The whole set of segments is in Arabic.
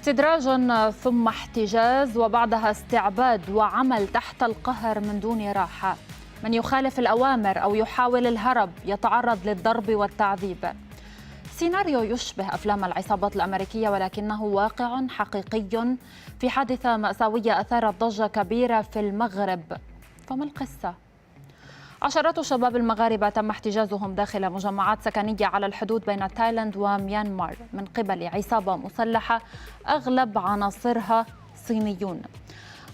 استدراج ثم احتجاز وبعدها استعباد وعمل تحت القهر من دون راحة. من يخالف الأوامر أو يحاول الهرب يتعرض للضرب والتعذيب. سيناريو يشبه أفلام العصابات الأمريكية ولكنه واقع حقيقي في حادثة مأساوية أثارت ضجة كبيرة في المغرب. فما القصة؟ عشرات الشباب المغاربة تم احتجازهم داخل مجمعات سكنية على الحدود بين تايلاند وميانمار من قبل عصابة مسلحة أغلب عناصرها صينيون.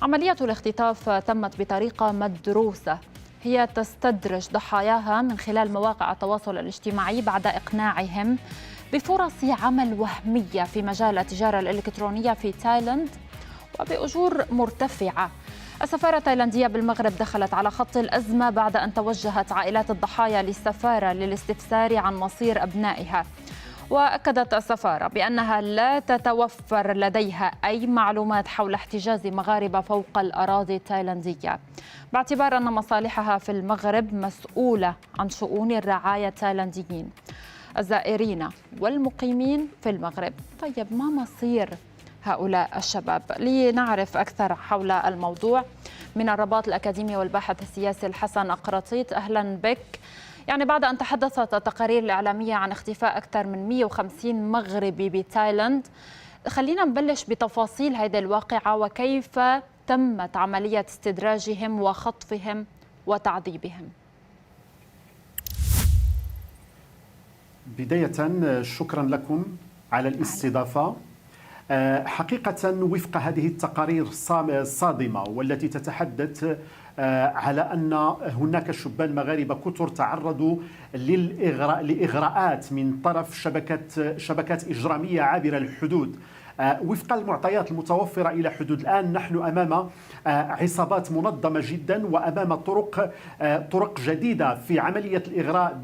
عملية الاختطاف تمت بطريقة مدروسة، هي تستدرج ضحاياها من خلال مواقع التواصل الاجتماعي بعد إقناعهم بفرص عمل وهمية في مجال التجارة الإلكترونية في تايلاند وبأجور مرتفعة. السفارة التايلاندية بالمغرب دخلت على خط الأزمة بعد أن توجهت عائلات الضحايا للسفارة للاستفسار عن مصير أبنائها. وأكدت السفارة بأنها لا تتوفر لديها أي معلومات حول احتجاز مغاربة فوق الأراضي التايلاندية، باعتبار أن مصالحها في المغرب مسؤولة عن شؤون الرعاية التايلانديين الزائرين والمقيمين في المغرب. طيب ما مصير هؤلاء الشباب؟ لنعرف أكثر حول الموضوع من الرباط الأكاديمي والباحث السياسي الحسن أقراطيط. أهلا بك. يعني بعد أن تحدثت التقارير الإعلامية عن اختفاء أكثر من 150 مغربي بتايلاند، خلينا نبلش بتفاصيل هذه الواقعة وكيف تمت عملية استدراجهم وخطفهم وتعذيبهم. بداية شكرا لكم على الاستضافة. حقيقة وفق هذه التقارير الصادمة والتي تتحدث على أن هناك شبان مغاربة كثر تعرضوا لإغراءات من طرف شبكات إجرامية عابرة للحدود. وفق المعطيات المتوفرة إلى حدود الآن نحن أمام عصابات منظمة جدا وأمام طرق جديدة في عملية الإغراء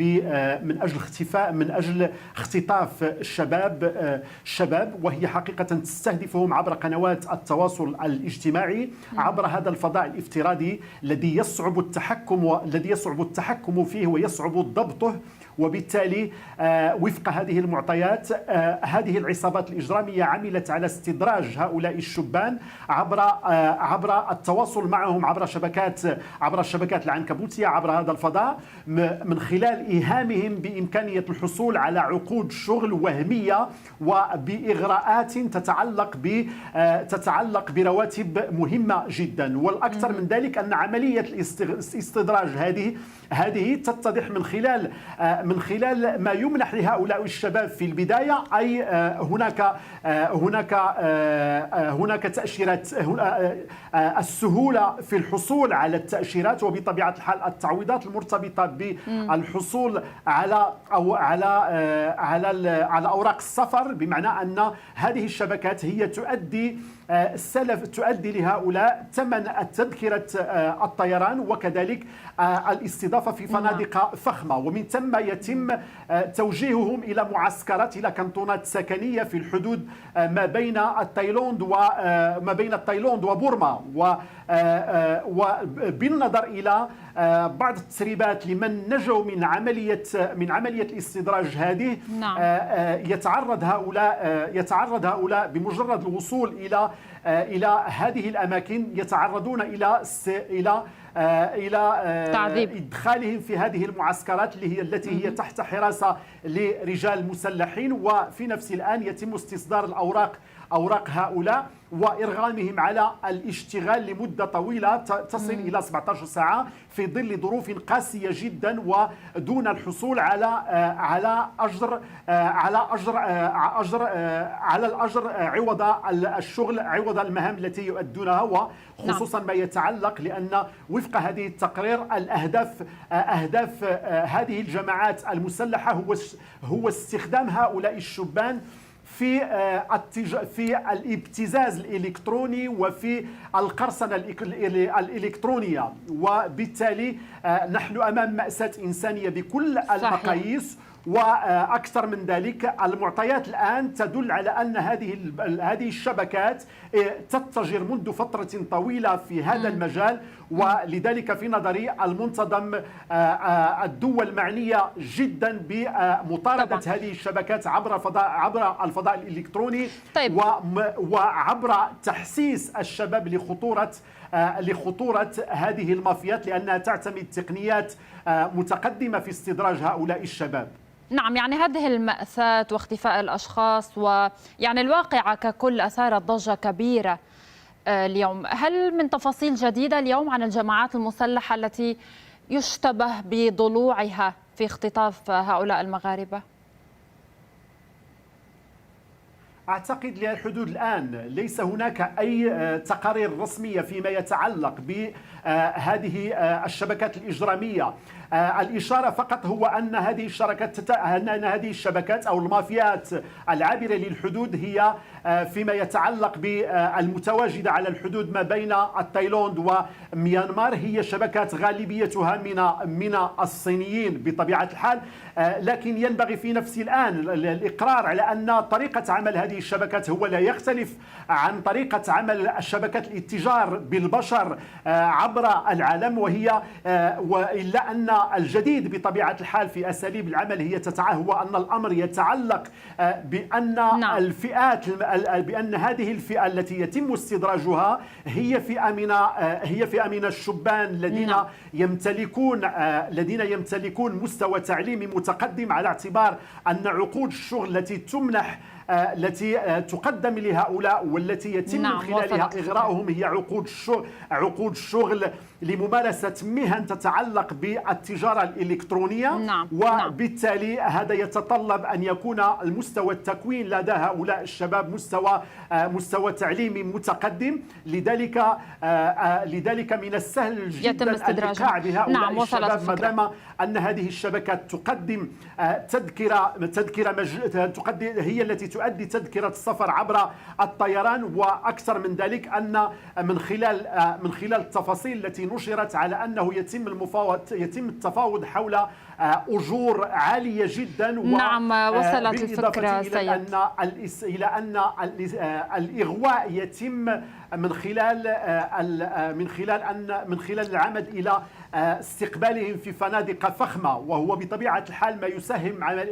من أجل اختطاف الشباب، وهي حقيقة تستهدفهم عبر قنوات التواصل الاجتماعي، عبر هذا الفضاء الافتراضي الذي يصعب التحكم فيه ويصعب ضبطه. وبالتالي وفق هذه المعطيات هذه العصابات الإجرامية عملت على استدراج هؤلاء الشبان عبر التواصل معهم عبر الشبكات العنكبوتية عبر هذا الفضاء، من خلال إيهامهم بإمكانية الحصول على عقود شغل وهمية وبإغراءات تتعلق برواتب مهمة جدا. والأكثر من ذلك أن عملية الاستدراج هذه تتضح من خلال ما يمنح لهؤلاء الشباب في البداية، أي هناك تأشيرات، السهولة في الحصول على التأشيرات، وبطبيعة الحال التعويضات المرتبطة بالحصول على أوراق السفر، بمعنى أن هذه الشبكات هي تؤدي لهؤلاء ثمن تذكرة الطيران وكذلك الاستضافة في فنادق فخمة، ومن ثم يتم توجيههم إلى معسكرات، إلى كانتونات سكنية في الحدود ما بين تايلاند وبورما. وبالنظر إلى بعض التسريبات لمن نجوا من عملية الاستدراج هذه، يتعرض هؤلاء بمجرد الوصول إلى هذه الأماكن يتعرضون إلى إدخالهم في هذه المعسكرات التي هي تحت حراسة لرجال مسلحين، وفي نفس الآن يتم استصدار أوراق هؤلاء وإرغامهم على الاشتغال لمدة طويلة تصل إلى 17 ساعة في ظل ظروف قاسية جدا، ودون الحصول على الأجر عوض الشغل، عوض المهام التي يؤدونها، وخصوصا ما يتعلق لأن وفق هذه التقرير أهداف هذه الجماعات المسلحة هو استخدام هؤلاء الشبان في الابتزاز الإلكتروني وفي القرصنة الإلكترونية. وبالتالي نحن أمام مأساة إنسانية بكل المقاييس. وأكثر من ذلك المعطيات الآن تدل على أن هذه الشبكات تتجر منذ فترة طويلة في هذا المجال. ولذلك في نظري المنتظم الدول المعنية جدا بمطاردة هذه الشبكات عبر الفضاء الإلكتروني. طيب. وعبر تحسيس الشباب لخطورة هذه المافيات، لأنها تعتمد تقنيات متقدمة في استدراج هؤلاء الشباب. نعم، يعني هذه المأساة واختفاء الأشخاص ويعني الواقعة ككل أثارت ضجة كبيرة اليوم. هل من تفاصيل جديدة اليوم عن الجماعات المسلحة التي يشتبه بضلوعها في اختطاف هؤلاء المغاربة؟ أعتقد للحدود الآن ليس هناك أي تقارير رسمية فيما يتعلق بهذه الشبكات الإجرامية. الإشارة فقط هو أن هذه الشبكات أو المافيات العابرة للحدود هي فيما يتعلق بالمتواجدة على الحدود ما بين تايلاند وميانمار هي شبكات غالبيتها من الصينيين بطبيعة الحال. لكن ينبغي في نفس الآن الإقرار على أن طريقة عمل هذه الشبكات هو لا يختلف عن طريقة عمل الشبكات الاتجار بالبشر عبر العالم، وإلا أن الجديد بطبيعة الحال في أساليب العمل هو أن الأمر يتعلق بأن بأن هذه الفئة التي يتم استدراجها هي فئة من الشبان الذين يمتلكون مستوى تعليمي متقدم، على اعتبار أن عقود الشغل التي تقدم لهؤلاء والتي يتم من خلالها إغراؤهم هي عقود الشغل لممارسة مهن تتعلق بالتجارة الإلكترونية. وبالتالي هذا يتطلب أن يكون المستوى التكوين لدى هؤلاء الشباب مستوى تعليمي متقدم. لذلك من السهل جدا الإيقاع بهؤلاء الشباب ما دام أن هذه الشبكات تقدم هي التي تؤدي تذكرة السفر عبر الطيران. وأكثر من ذلك أن من خلال التفاصيل التي نشرت على أنه يتم التفاوض حول أجور عالية جدا. نعم، وصلت الفكرة سيد. إلى أن الإغواء يتم من خلال العمد إلى استقبالهم في فنادق فخمة، وهو بطبيعة الحال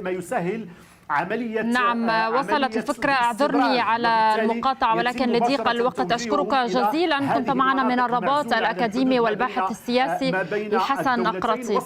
ما يسهل عملية. نعم، وصلت الفكرة. اعذرني على المقاطعة ولكن لضيق الوقت. أشكرك جزيلا. كنت معنا من الرباط الأكاديمي والباحث السياسي الحسن أقرطي.